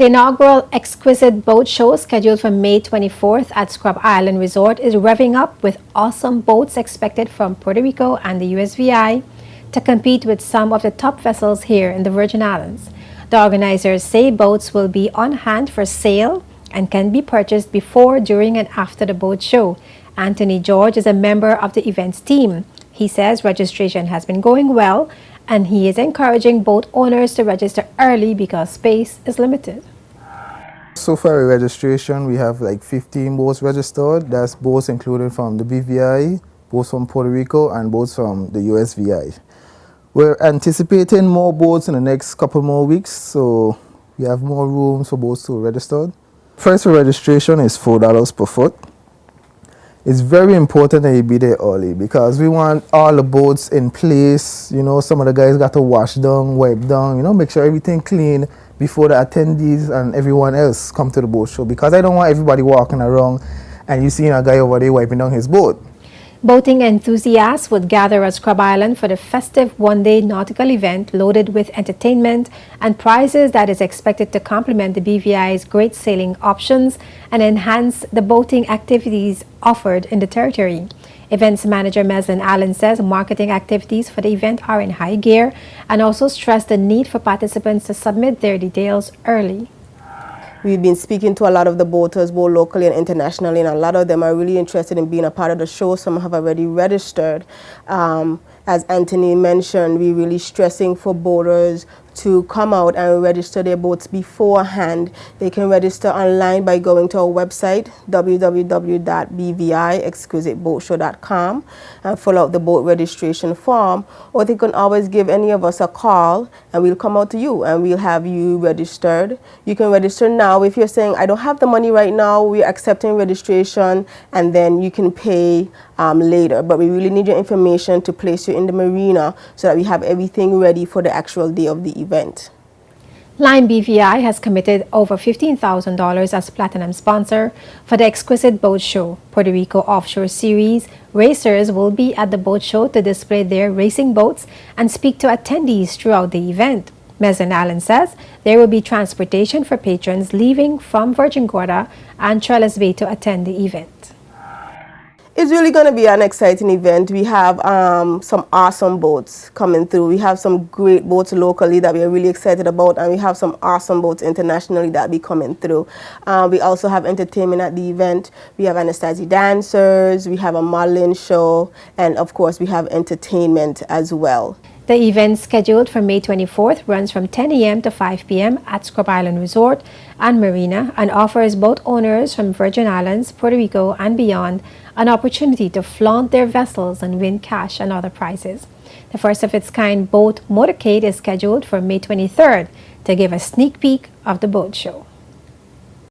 The inaugural Exquisite Boat Show, scheduled for May 24th at Scrub Island Resort, is revving up with awesome boats expected from Puerto Rico and the USVI to compete with some of the top vessels here in the Virgin Islands. The organizers say boats will be on hand for sale and can be purchased before, during, and after the boat show. Anthony George is a member of the events team. He says registration has been going well, and he is encouraging boat owners to register early because space is limited. So far, registration, we have like 15 boats registered. That's boats included from the BVI, boats from Puerto Rico, and boats from the USVI. We're anticipating more boats in the next couple more weeks, so we have more rooms for boats to register. Price for registration is $4 per foot. It's very important that you be there early because we want all the boats in place. You know, some of the guys got to wash down, wipe down, you know, make sure everything clean before the attendees and everyone else come to the boat show, because I don't want everybody walking around and you seeing a guy over there wiping down his boat. Boating enthusiasts would gather at Scrub Island for the festive one-day nautical event loaded with entertainment and prizes that is expected to complement the BVI's great sailing options and enhance the boating activities offered in the territory. Events manager Meslin Allen says marketing activities for the event are in high gear and also stressed the need for participants to submit their details early. We've been speaking to a lot of the boaters, both locally and internationally, and a lot of them are really interested in being a part of the show. Some have already registered. As Anthony mentioned, we're really stressing for boaters to come out and register their boats beforehand. They can register online by going to our website, www.bviexquisiteboatshow.com, and fill out the boat registration form, or they can always give any of us a call and we'll come out to you and we'll have you registered. You can register now. If you're saying, I don't have the money right now, we're accepting registration, and then you can pay later. But we really need your information to place you in the marina so that we have everything ready for the actual day of the event. Lime BVI has committed over $15,000 as platinum sponsor for the Exquisite Boat Show. Puerto Rico Offshore Series racers will be at the boat show to display their racing boats and speak to attendees throughout the event. Meslin Allen says there will be transportation for patrons leaving from Virgin Gorda and Trellis Bay to attend the event. It's really going to be an exciting event. We have some awesome boats coming through. We have some great boats locally that we are really excited about, and we have some awesome boats internationally that will be coming through. We also have entertainment at the event. We have Anastasia dancers, we have a modeling show, and of course we have entertainment as well. The event, scheduled for May 24th, runs from 10 a.m. to 5 p.m. at Scrub Island Resort and Marina and offers boat owners from Virgin Islands, Puerto Rico, and beyond an opportunity to flaunt their vessels and win cash and other prizes. The first of its kind boat motorcade is scheduled for May 23rd to give a sneak peek of the boat show.